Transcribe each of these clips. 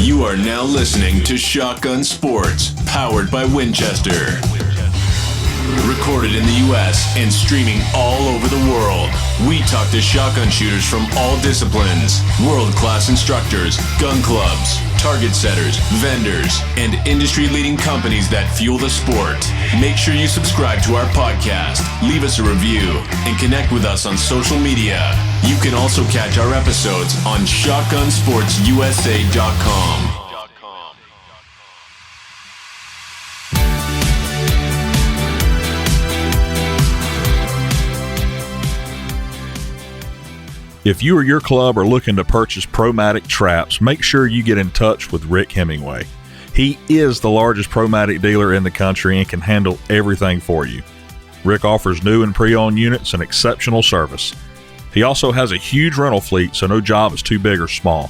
You are now listening to Shotgun Sports, powered by Winchester. Recorded in the U.S. and streaming all over the world, we talk to shotgun shooters from all disciplines, world-class instructors, gun clubs, target setters, vendors, and industry-leading companies that fuel the sport. Make sure you subscribe to our podcast, leave us a review, and connect with us on social media. You can also catch our episodes on shotgunsportsusa.com. If you or your club are looking to purchase Promatic traps, make sure you get in touch with Rick Hemingway. He is the largest Promatic dealer in the country and can handle everything for you. Rick offers new and pre-owned units and exceptional service. He also has a huge rental fleet, so no job is too big or small.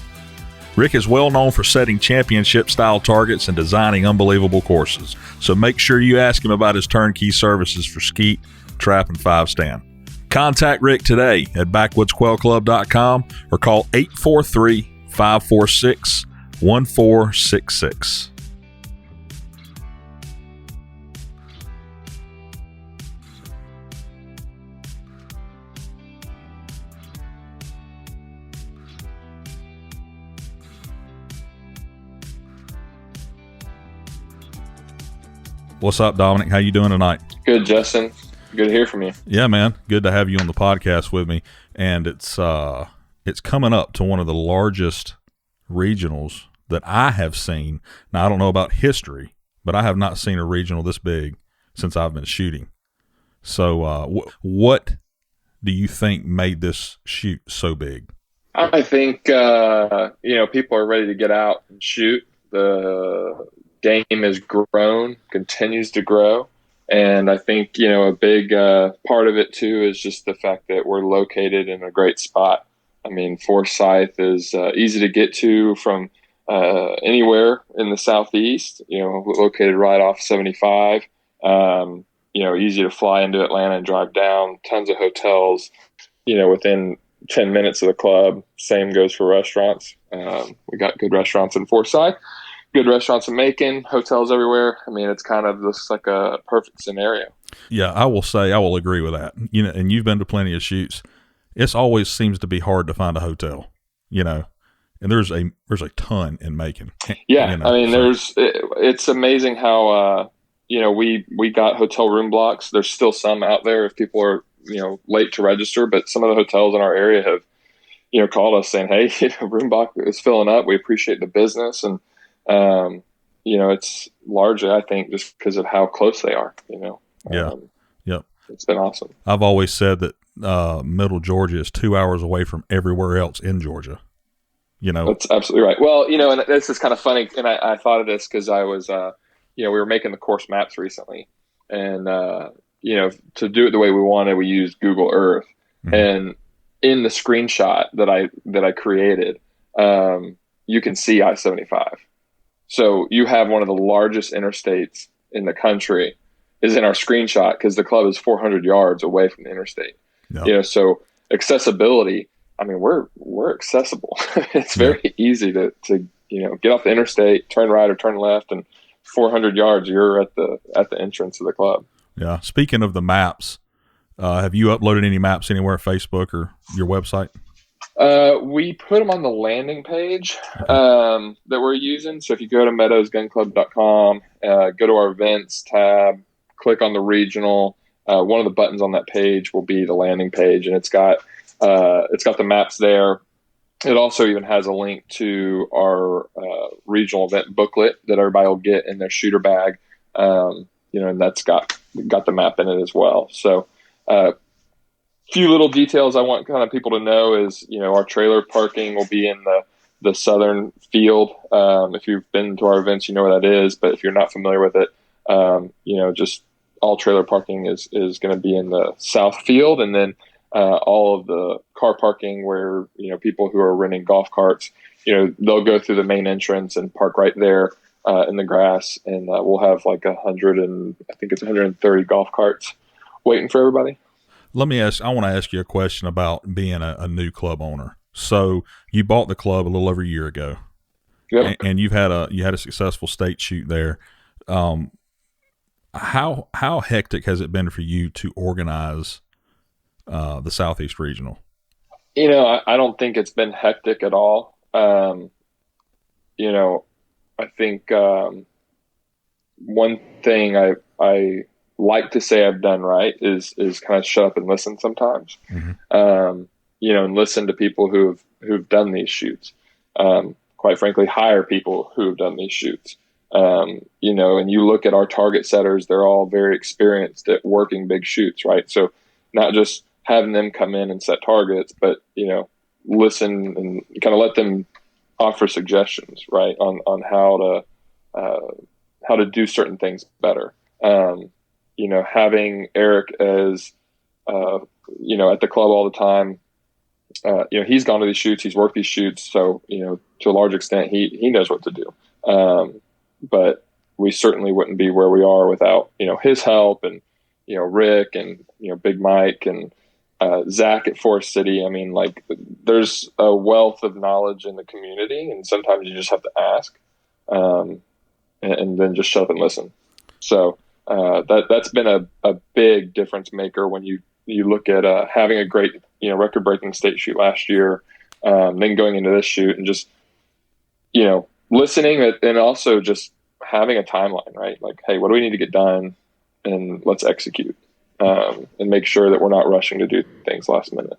Rick is well known for setting championship-style targets and designing unbelievable courses, so make sure you ask him about his turnkey services for skeet, trap, and 5-stand. Contact Rick today at backwoodsquailclub.com or call 843-546-1466. What's up, Dominic? How you doing tonight? Good, Justin. Good to hear from you. Yeah, man. Good to have you on the podcast with me. And it's coming up to one of the largest regionals that I have seen. Now, I don't know about history, but I have not seen a regional this big since I've been shooting. So what do you think made this shoot so big? I think, people are ready to get out and shoot. The game has grown, continues to grow. And I think, a big part of it, too, is just the fact that we're located in a great spot. I mean, Forsyth is easy to get to from anywhere in the southeast, located right off 75. Easy to fly into Atlanta and drive down. Tons of hotels, within 10 minutes of the club. Same goes for restaurants. We got good restaurants in Forsyth. Good restaurants in Macon, hotels everywhere. I mean, it's kind of just like a perfect scenario. Yeah, I will agree with that. And you've been to plenty of shoots. It always seems to be hard to find a hotel, and there's a ton in Macon. Yeah, it's amazing how we got hotel room blocks. There's still some out there if people are late to register, but some of the hotels in our area have called us saying, hey, room block is filling up. We appreciate the business. And it's largely, I think, just because of how close they are, Yeah. Yep. It's been awesome. I've always said that Middle Georgia is 2 hours away from everywhere else in Georgia. That's absolutely right. Well, and this is kind of funny. And I thought of this because I was, we were making the course maps recently. And, to do it the way we wanted, we used Google Earth. Mm-hmm. And in the screenshot that I created, you can see I-75. So you have one of the largest interstates in the country is in our screenshot because the club is 400 yards away from the interstate. Yep. So accessibility, I mean, we're accessible. It's very easy to get off the interstate, turn right or turn left, and 400 yards, you're at the entrance of the club. Yeah. Speaking of the maps, have you uploaded any maps anywhere, Facebook or your website? We put them on the landing page that we're using. So if you go to meadowsgunclub.com, go to our events tab, click on the regional. One of the buttons on that page will be the landing page, and it's got the maps there. It also even has a link to our regional event booklet that everybody will get in their shooter bag. And that's got the map in it as well. So, few little details I want kind of people to know is, our trailer parking will be in the southern field. If you've been to our events, you know where that is, but if you're not familiar with it, just all trailer parking is going to be in the south field. And then, all of the car parking where, people who are renting golf carts, they'll go through the main entrance and park right there, in the grass. And, we'll have like 130 golf carts waiting for everybody. I want to ask you a question about being a new club owner. So you bought the club a little over a year ago. Yep. and you had a successful state shoot there. How hectic has it been for you to organize the Southeast Regional? I don't think it's been hectic at all. I think one thing I like to say I've done right is kind of shut up and listen sometimes. And listen to people who've done these shoots. Quite frankly, hire people who've done these shoots. And you look at our target setters, they're all very experienced at working big shoots, right? So not just having them come in and set targets, but, listen and kind of let them offer suggestions, right, on how to do certain things better. Having Eric as, at the club all the time, he's gone to these shoots, he's worked these shoots. So, to a large extent, he knows what to do. But we certainly wouldn't be where we are without, his help and, Rick and, Big Mike and Zach at Forest City. I mean, like, there's a wealth of knowledge in the community, and sometimes you just have to ask and then just shut up and listen. So that's been a big difference maker when you look at having a great, record-breaking state shoot last year, then going into this shoot and just, listening and also just having a timeline, right? Like, hey, what do we need to get done? And let's execute and make sure that we're not rushing to do things last minute.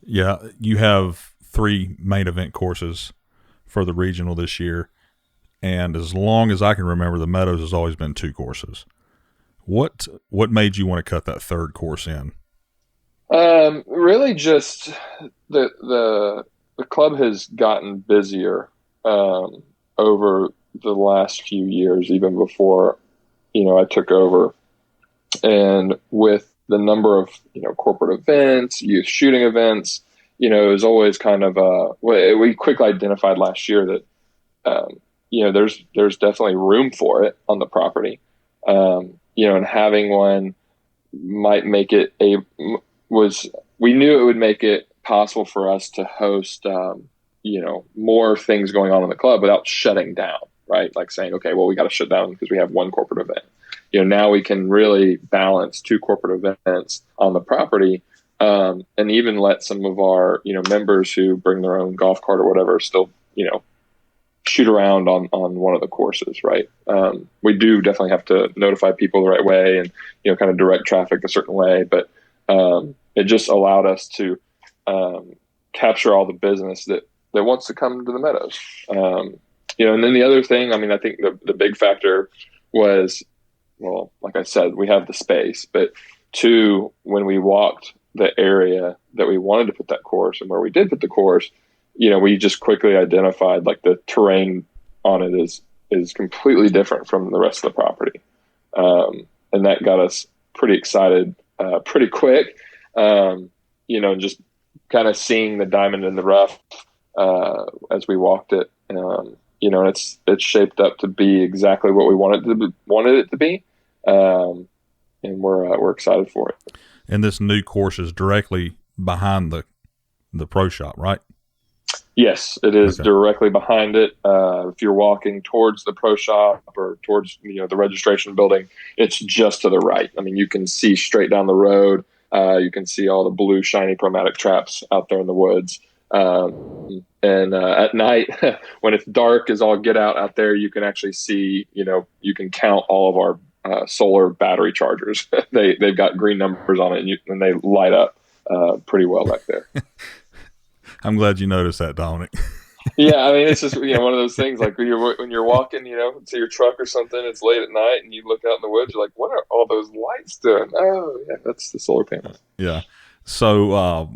Yeah, you have 3 main event courses for the regional this year. And as long as I can remember, the Meadows has always been 2 courses. What made you want to cut that 3rd course in? Really just the club has gotten busier over the last few years, even before, I took over. And with the number of, corporate events, youth shooting events, it was always kind of, we quickly identified last year that, there's definitely room for it on the property. And having one might make it we knew it would make it possible for us to host, more things going on in the club without shutting down, right? Like saying, okay, well, we got to shut down because we have one corporate event. Now we can really balance 2 corporate events on the property, and even let some of our, members who bring their own golf cart or whatever still, shoot around on one of the courses, right? We do definitely have to notify people the right way and, kind of direct traffic a certain way, but it just allowed us to capture all the business that wants to come to the Meadows. And then the other thing, I mean, I think the big factor was, well, like I said, we have the space, but 2, when we walked the area that we wanted to put that course and where we did put the course, we just quickly identified like the terrain on it is completely different from the rest of the property. And that got us pretty excited pretty quick, just kind of seeing the diamond in the rough as we walked it. And it's shaped up to be exactly what we wanted it to be. And we're excited for it. And this new course is directly behind the pro shop, right? Yes, it is. Okay. Directly behind it. If you're walking towards the pro shop or towards the registration building, it's just to the right. I mean, you can see straight down the road. You can see all the blue shiny chromatic traps out there in the woods. And at night, when it's dark as all get out there, you can actually see. You can count all of our solar battery chargers. They've got green numbers on it, and they light up pretty well back there. I'm glad you noticed that, Dominic. Yeah, I mean, it's just one of those things. Like when you're walking, to your truck or something, it's late at night, and you look out in the woods. You're like, "What are all those lights doing?" Oh, yeah, that's the solar panels. Yeah. So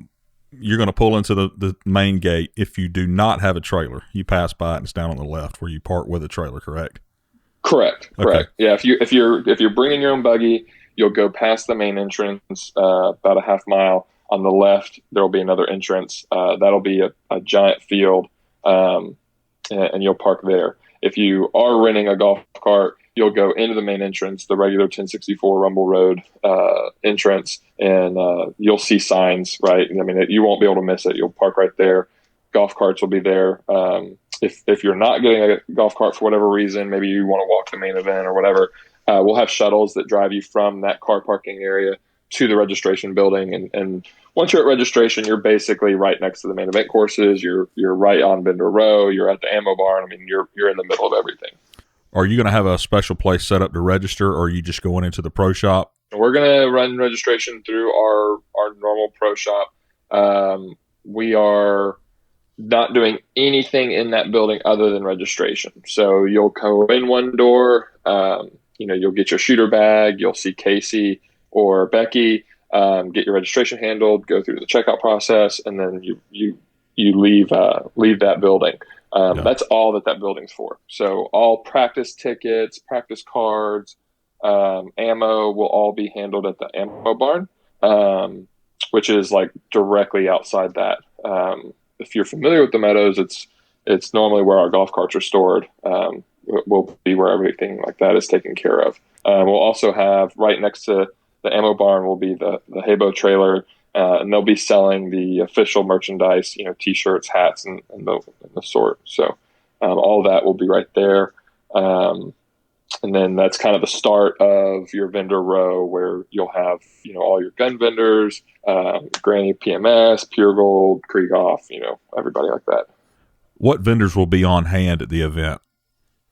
you're going to pull into the main gate. If you do not have a trailer, you pass by it, and it's down on the left where you park with a trailer. Correct. Correct. Okay. Yeah. If you're bringing your own buggy, you'll go past the main entrance about a half mile. On the left, there will be another entrance. That'll be a giant field, and you'll park there. If you are renting a golf cart, you'll go into the main entrance, the regular 1064 Rumble Road entrance, and you'll see signs, right? I mean, you won't be able to miss it. You'll park right there. Golf carts will be there. if you're not getting a golf cart for whatever reason, maybe you want to walk the main event or whatever, we'll have shuttles that drive you from that car parking area to the registration building. And once you're at registration, you're basically right next to the main event courses. You're right on Bender Row. You're at the ammo barn. I mean, you're in the middle of everything. Are you going to have a special place set up to register, or are you just going into the pro shop? We're going to run registration through our normal pro shop. We are not doing anything in that building other than registration. So you'll go in one door, you'll get your shooter bag, you'll see Casey or Becky, get your registration handled, go through the checkout process, and then you leave that building. That's all that building's for. So all practice tickets, practice cards, ammo will all be handled at the ammo barn, which is like directly outside that. If you're familiar with the Meadows, it's normally where our golf carts are stored. Will be where everything like that is taken care of. We'll also have right next to the ammo barn will be the Haybo trailer, and they'll be selling the official merchandise, T-shirts, hats, and the sort. So all that will be right there. And then that's kind of the start of your vendor row where you'll have, all your gun vendors, Granny PMS, Pure Gold, Krieghoff, everybody like that. What vendors will be on hand at the event?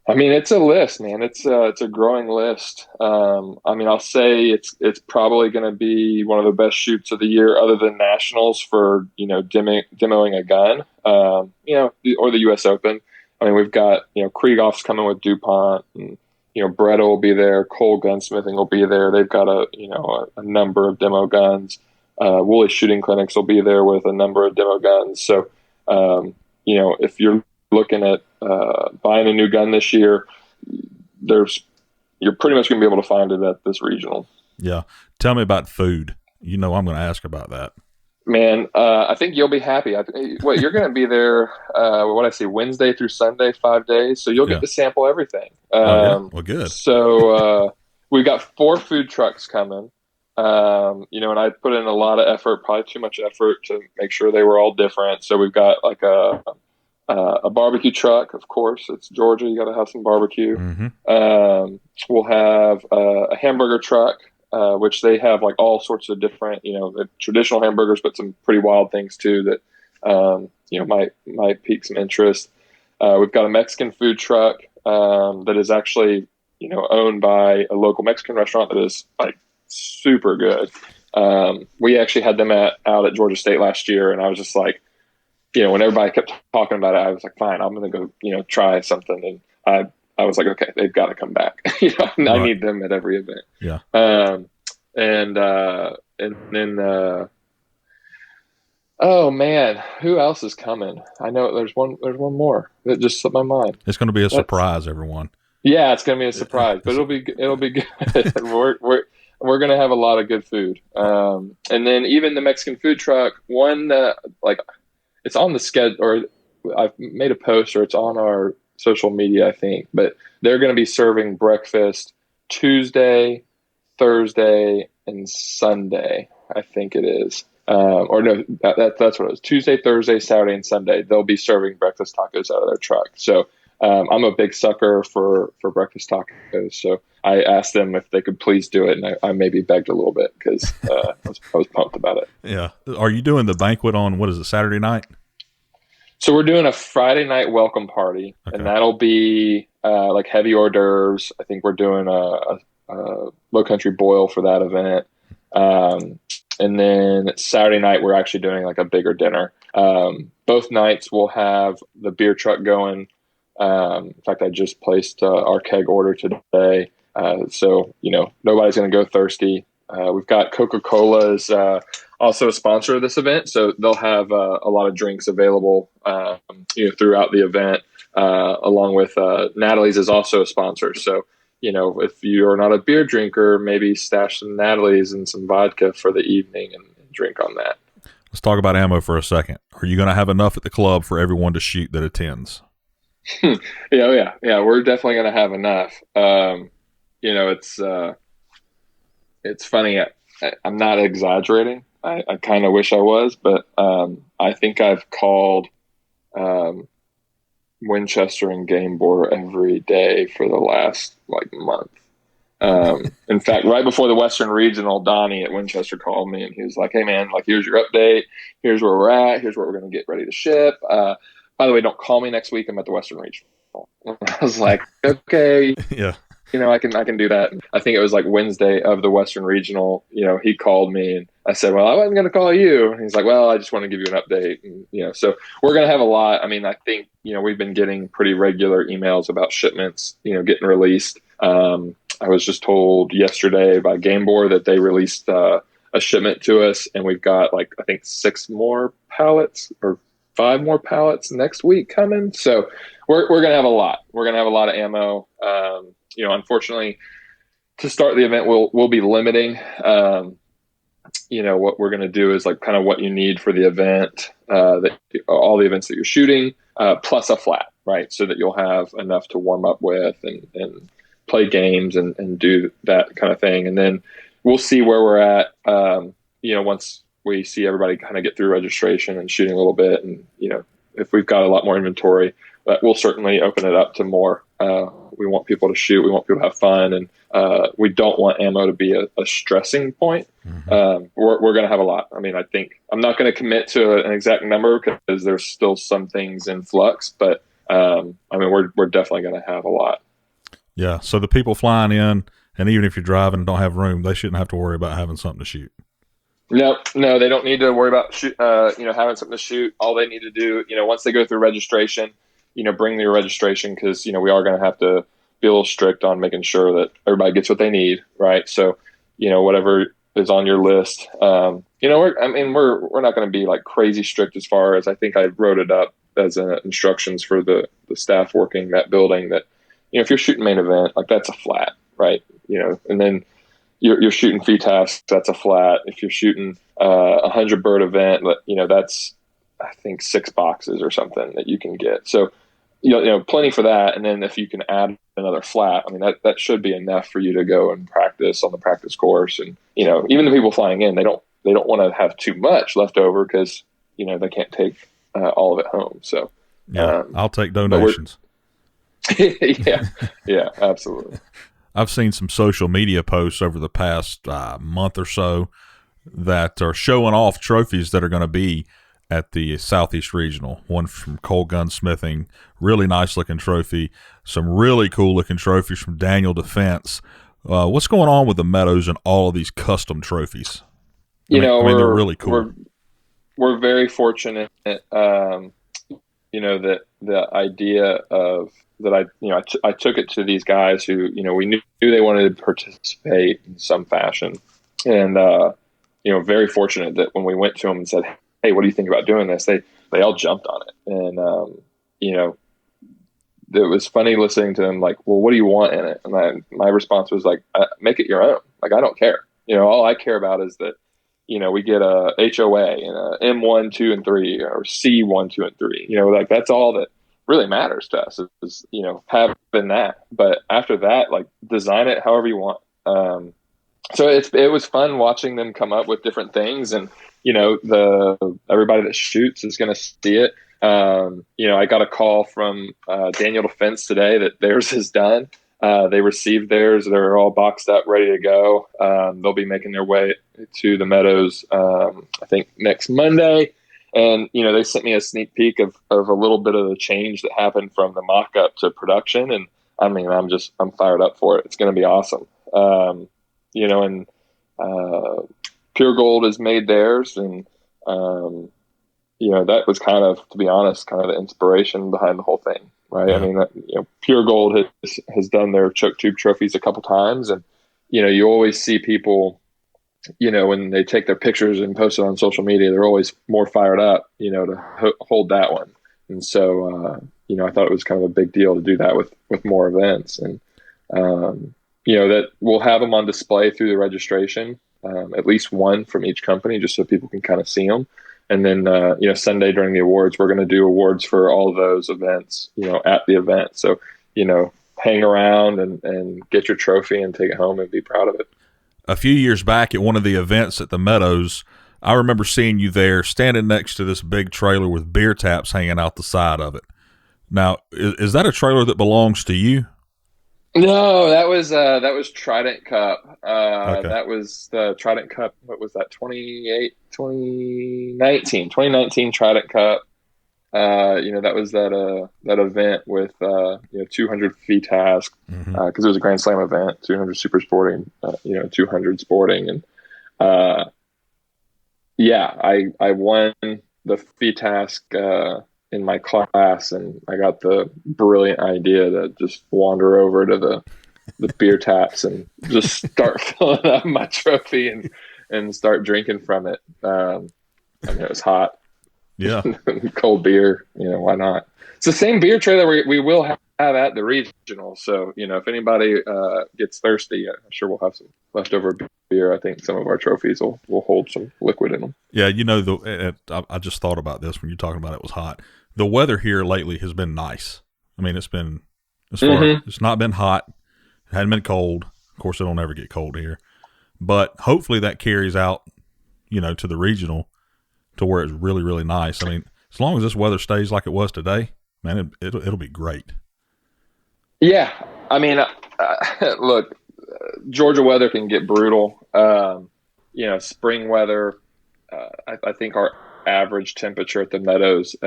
I mean, it's a list, man. It's a growing list. I'll say it's probably going to be one of the best shoots of the year, other than nationals for demoing a gun, or the U.S. Open. I mean, we've got Krieghoff's coming with DuPont, and Bretta will be there. Cole Gunsmithing will be there. They've got a number of demo guns. Woolley Shooting Clinics will be there with a number of demo guns. So, if you're looking at buying a new gun this year, you're pretty much going to be able to find it at this regional. Yeah. Tell me about food. I'm going to ask about that. Man, I think you'll be happy. You're going to be there, Wednesday through Sunday, 5 days. So you'll get to sample everything. Well, good. So we've got 4 food trucks coming. And I put in a lot of effort, probably too much effort, to make sure they were all different. So we've got like a barbecue truck, of course. It's Georgia. You got to have some barbecue. Mm-hmm. We'll have a hamburger truck, which they have like all sorts of different, the traditional hamburgers, but some pretty wild things too that, might pique some interest. We've got a Mexican food truck that is actually, owned by a local Mexican restaurant that is like super good. We actually had them out at Georgia State last year, and I was just like, when everybody kept talking about it, I was like, fine, I'm going to go, try something. And I was like, okay, they've got to come back. I need them at every event. Yeah. And then, oh man, who else is coming? I know there's one more that just slipped my mind. It's going to be a surprise, everyone. Yeah, it's going to be a surprise, but it'll be good. We're going to have a lot of good food. And then even the Mexican food truck, one that it's on the schedule, or I've made a post, or it's on our social media, I think, but they're going to be serving breakfast Tuesday, Thursday, and Sunday, I think it is. Or no, that's what it was. Tuesday, Thursday, Saturday, and Sunday, they'll be serving breakfast tacos out of their truck. So I'm a big sucker for breakfast tacos. So I asked them if they could please do it, and I maybe begged a little bit because I was pumped about it. Yeah. Are you doing the banquet on, what is it, Saturday night? So we're doing a Friday night welcome party, and that'll be like heavy hors d'oeuvres. I think we're doing a low country boil for that event. And then Saturday night, we're actually doing like a bigger dinner. Both nights we'll have the beer truck going. In fact, I just placed our keg order today. So, nobody's going to go thirsty. We've got Coca-Cola is also a sponsor of this event. So they'll have a lot of drinks available, throughout the event, along with Natalie's is also a sponsor. So, if you're not a beer drinker, maybe stash some Natalie's and some vodka for the evening and drink on that. Let's talk about ammo for a second. Are you going to have enough at the club for everyone to shoot that attends? Yeah. We're definitely going to have enough. It's funny. I'm not exaggerating. I kind of wish I was, but I think I've called Winchester and game bore every day for the last month. In fact, right before the Western Regional, Donnie at Winchester called me and he was like, "Hey man, here's your update. Here's where we're at. Here's what we're going to get ready to ship. By the way, don't call me next week. I'm at the Western Regional." I was like, "Okay, Yeah. I can do that." I think it was Wednesday of the Western Regional. He called me and I said, "Well, I wasn't going to call you." And he's like, "Well, I just want to give you an update." And, so we're going to have a lot. I mean, I think, we've been getting pretty regular emails about shipments, getting released. I was just told yesterday by Game Board that they released a shipment to us, and we've got I think 6 more pallets or 5 more pallets next week coming. So we're going to have a lot. We're going to have a lot of ammo. Unfortunately, to start the event, we'll be limiting. What we're going to do is kind of what you need for the event, all the events that you're shooting, plus a flat, right? So that you'll have enough to warm up with and play games and do that kind of thing. And then we'll see where we're at, once we see everybody kind of get through registration and shooting a little bit. And, if we've got a lot more inventory, but we'll certainly open it up to more. We want people to shoot. We want people to have fun. And we don't want ammo to be a stressing point. Mm-hmm. We're going to have a lot. I mean, I think I'm not going to commit to an exact number because there's still some things in flux, but we're definitely going to have a lot. Yeah. So the people flying in, and even if you're driving and don't have room, they shouldn't have to worry about having something to shoot. No, they don't need to worry about having something to shoot. All they need to do, once they go through registration, bring their registration because, we are going to have to be a little strict on making sure that everybody gets what they need, right? So, whatever is on your list, we're not going to be crazy strict as far as I think I wrote it up as instructions for the staff working that building that, if you're shooting main event, that's a flat, right? And then you're shooting FTAS, that's a flat. If you're shooting 100 bird event, that's I think 6 boxes or something that you can get. So, plenty for that. And then if you can add another flat, that should be enough for you to go and practice on the practice course. And, even the people flying in, they don't want to have too much left over because, they can't take all of it home. So, yeah, I'll take donations. Yeah, absolutely. I've seen some social media posts over the past month or so that are showing off trophies that are going to be at the Southeast Regional. One from Cole Gunsmithing, really nice looking trophy. Some really cool looking trophies from Daniel Defense. What's going on with the Meadows and all of these custom trophies? They're really cool. We're very fortunate, that the idea of that I took it to these guys who, we knew they wanted to participate in some fashion. And, very fortunate that when we went to them and said, "Hey, what do you think about doing this?" They all jumped on it. And, it was funny listening to them well, what do you want in it? And my response was make it your own. I don't care. All I care about is that, we get a HOA and a M1, 2, and 3 or C1, 2, and 3, that's all that really matters to us is, having that. But after that, design it however you want. So it was fun watching them come up with different things, and everybody that shoots is going to see it. I got a call from Daniel Defense today that theirs is done. They received theirs; they're all boxed up, ready to go. They'll be making their way to the Meadows, I think next Monday. And, they sent me a sneak peek of a little bit of the change that happened from the mock-up to production. And I'm fired up for it. It's going to be awesome. And Pure Gold has made theirs. And, that was kind of, to be honest, kind of the inspiration behind the whole thing. Right. Yeah. Pure Gold has done their choke tube trophies a couple times. And, you always see people, when they take their pictures and post it on social media, they're always more fired up, to hold that one. And so, I thought it was kind of a big deal to do that with more events. And, that we'll have them on display through the registration, at least one from each company, just so people can kind of see them. And then, Sunday during the awards, we're going to do awards for all of those events, at the event. So, hang around and get your trophy and take it home and be proud of it. A few years back at one of the events at the Meadows, I remember seeing you there standing next to this big trailer with beer taps hanging out the side of it. Now, is that a trailer that belongs to you? No, that was Trident Cup. Okay. That was the Trident Cup. What was that? 2019 Trident Cup. That was that event with 200 FITASC because it was a Grand Slam event, 200 super sporting, 200 sporting, and I won the FITASC in my class, and I got the brilliant idea to just wander over to the beer taps and just start filling up my trophy and start drinking from it. It was hot. Yeah. Cold beer, why not? It's the same beer trailer we will have at the regional. So, if anybody gets thirsty, I'm sure we'll have some leftover beer. I think some of our trophies will hold some liquid in them. Yeah, I just thought about this when you're talking about it was hot. The weather here lately has been nice. I mean, it's been it's not been hot. It hadn't been cold. Of course, it'll never get cold here. But hopefully that carries out, to the regional to where it's really, really nice. I mean, as long as this weather stays like it was today, man, it'll be great. Yeah. I mean, look, Georgia weather can get brutal. Spring weather, I think our average temperature at the Meadows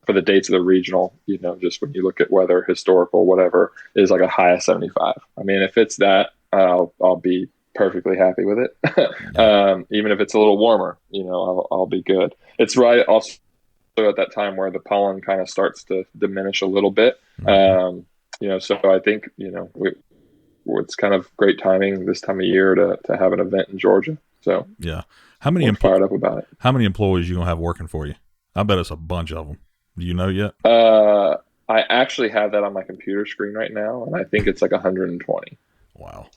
for the dates of the regional, just when you look at weather, historical, whatever, is like a high of 75. I mean, if it's that, I'll be perfectly happy with it. Even if it's a little warmer, I'll be good. It's right also at that time where the pollen kind of starts to diminish a little bit. So I think, it's kind of great timing this time of year to have an event in Georgia. So yeah, we're fired up about it. How many employees you gonna have working for you? I bet it's a bunch of them. Do you know yet? I actually have that on my computer screen right now, and I think it's like 120. Wow.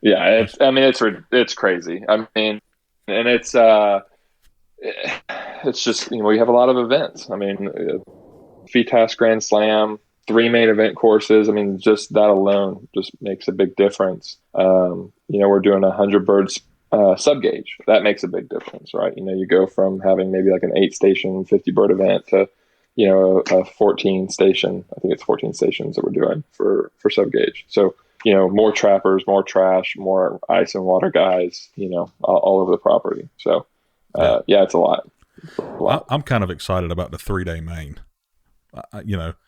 Yeah, it's crazy. I mean, and it's just we have a lot of events. I mean, FITASC Grand Slam, 3 main event courses. I mean, just that alone just makes a big difference. We're doing 100 birds sub gauge. That makes a big difference, right? You go from having maybe like an 8 station 50 bird event to a 14 station. I think it's 14 stations that we're doing for sub gauge. So more trappers, more trash, more ice and water guys, all over the property. So it's a lot. I'm kind of excited about the 3-day main.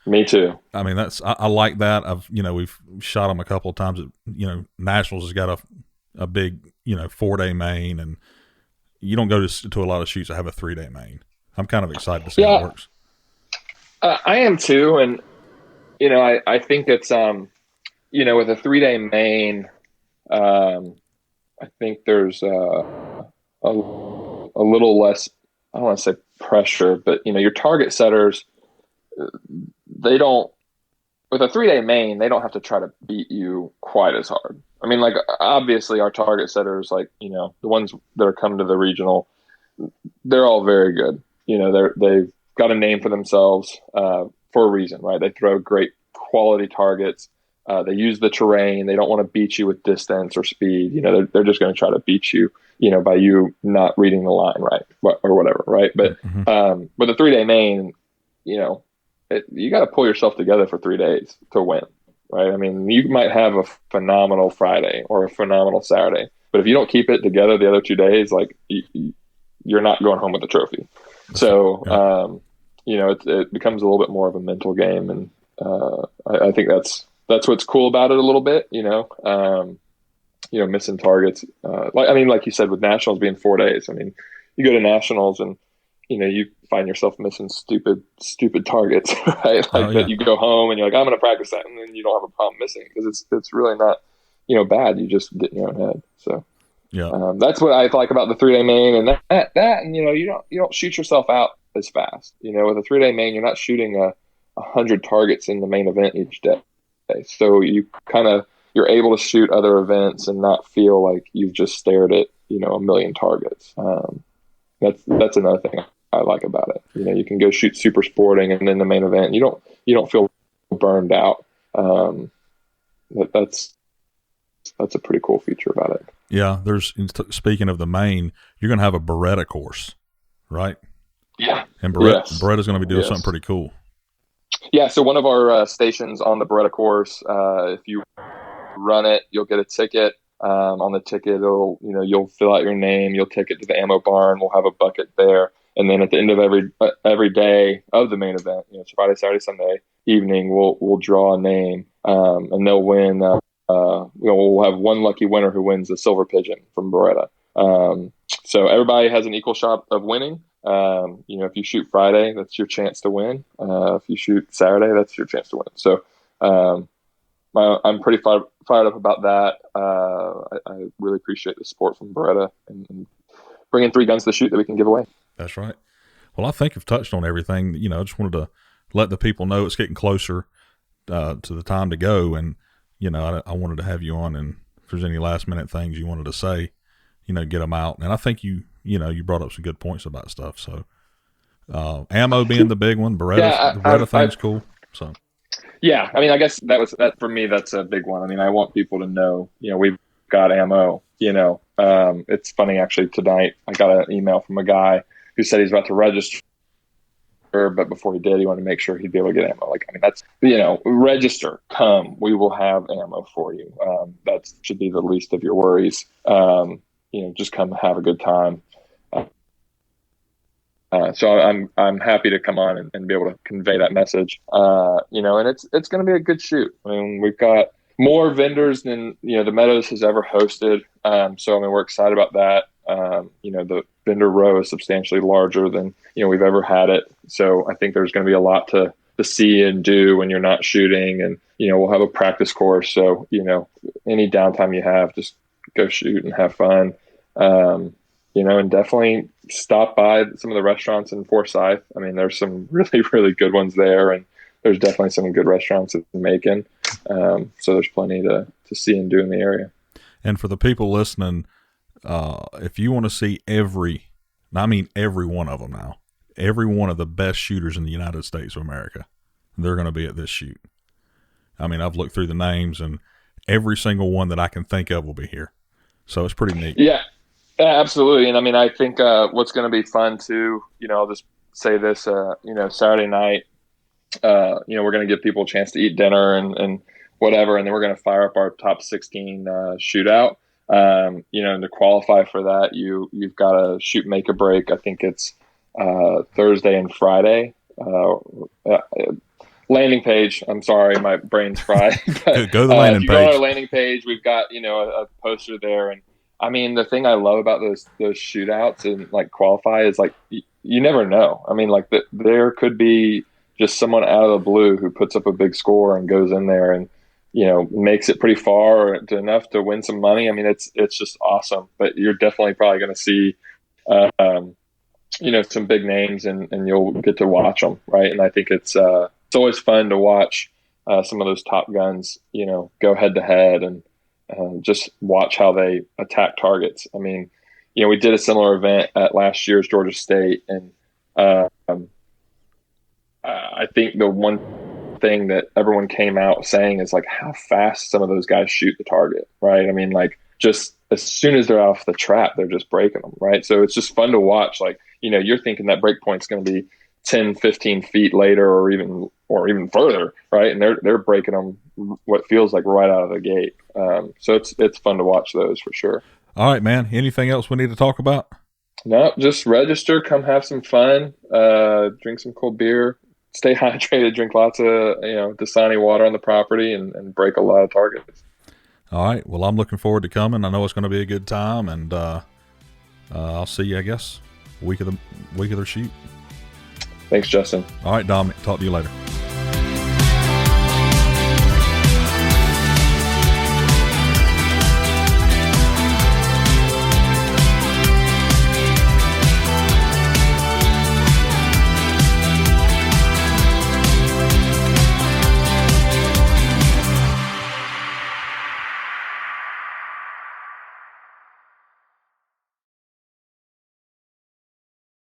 Me too. I mean, I like that. We've shot them a couple of times. Nationals has got a big 4-day main, and you don't go to a lot of shoots that have a 3-day main. I'm kind of excited to see how it works. I am too, and I think it's with a 3-day main, I think there's a little less. I don't want to say pressure, but your target setters, they don't. With a 3-day main, they don't have to try to beat you quite as hard. I mean, like, obviously our target setters, like, the ones that are coming to the regional, they're all very good. They've got a name for themselves for a reason, right? They throw great quality targets. They use the terrain. They don't want to beat you with distance or speed. They're just going to try to beat you, by you not reading the line right or whatever, right? But with a 3-day main, you got to pull yourself together for 3 days to win, right? I mean, you might have a phenomenal Friday or a phenomenal Saturday, but if you don't keep it together the other 2 days, like you're not going home with the trophy. So, it becomes a little bit more of a mental game, and I think that's what's cool about it a little bit. Missing targets. Like you said, with nationals being 4 days. I mean, you go to nationals and you find yourself missing stupid targets, right? That you go home and you're like, I'm going to practice that, and then you don't have a problem missing because it's really not bad. You just get in your own head. So that's what I like about the 3-day main, and that and you don't shoot yourself out as fast. With a 3-day main, you're not shooting 100 targets in the main event each day. So you're able to shoot other events and not feel like you've just stared at a million targets. That's another thing I like about it. You can go shoot super sporting, and then the main event you don't feel burned out. That's a pretty cool feature about it. Yeah, speaking of the main, you're going to have a Beretta course, right? Yeah, and Beretta's going to be doing something pretty cool. Yeah, so one of our stations on the Beretta course, if you run it, you'll get a ticket. On the ticket, you'll fill out your name, you'll take it to the ammo barn. We'll have a bucket there, and then at the end of every day of the main event, it's Friday, Saturday, Sunday evening, we'll draw a name, and they'll win. We'll have one lucky winner who wins the Silver Pigeon from Beretta. So everybody has an equal shot of winning. If you shoot Friday, that's your chance to win. If you shoot Saturday, that's your chance to win. So I'm pretty fired up about that. I really appreciate the support from Beretta and bringing 3 guns to shoot that we can give away. That's right. Well, I think I've touched on everything. I just wanted to let the people know it's getting closer to the time to go. And, I wanted to have you on, and if there's any last minute things you wanted to say, get them out. And I think you brought up some good points about stuff. So, ammo being the big one, Beretta thing's cool. So, yeah, I guess that for me, that's a big one. I want people to know, we've got ammo, it's funny, actually, tonight I got an email from a guy who said he's about to register, but before he did, he wanted to make sure he'd be able to get ammo. That's, register, come, we will have ammo for you. That should be the least of your worries. Just come have a good time. So I'm happy to come on and be able to convey that message. And it's going to be a good shoot. We've got more vendors than the Meadows has ever hosted. So we're excited about that. The vendor row is substantially larger than we've ever had it. So I think there's going to be a lot to see and do when you're not shooting. And we'll have a practice course. So any downtime you have, just go shoot and have fun. And definitely stop by some of the restaurants in Forsyth. There's some really, really good ones there, and there's definitely some good restaurants in Macon. So there's plenty to see and do in the area. And for the people listening, if you want to see every one of them now, every one of the best shooters in the United States of America, they're going to be at this shoot. I've looked through the names, and every single one that I can think of will be here. So it's pretty neat. Yeah, absolutely. And I think what's going to be fun too, I'll just say this, Saturday night, we're going to give people a chance to eat dinner and whatever, and then we're going to fire up our top 16 shootout. And to qualify for that, you've got to shoot make a break. I think it's Thursday and Friday. Landing page. I'm sorry, my brain's fried. But, go to the landing page. Go to our landing page. We've got a poster there, and the thing I love about those shootouts and qualify is you never know. There could be just someone out of the blue who puts up a big score and goes in there and makes it pretty far enough to win some money. It's just awesome. But you're definitely probably going to see some big names, and you'll get to watch them, right? And I think it's always fun to watch some of those top guns, go head to head and just watch how they attack targets. We did a similar event at last year's Georgia State, and I think the one thing that everyone came out saying is how fast some of those guys shoot the target, right? Just as soon as they're off the trap, they're just breaking them, right? So it's just fun to watch. You're thinking that break point's going to be 10, 15 feet later or even further, right? And they're breaking them what feels like right out of the gate. So it's fun to watch those for sure. All right, man. Anything else we need to talk about? No, just register, come have some fun, drink some cold beer, stay hydrated, drink lots of Dasani water on the property, and break a lot of targets. All right. Well, I'm looking forward to coming. I know it's going to be a good time, and I'll see you, I guess, week of the shoot. Thanks, Justin. All right, Dominic. Talk to you later.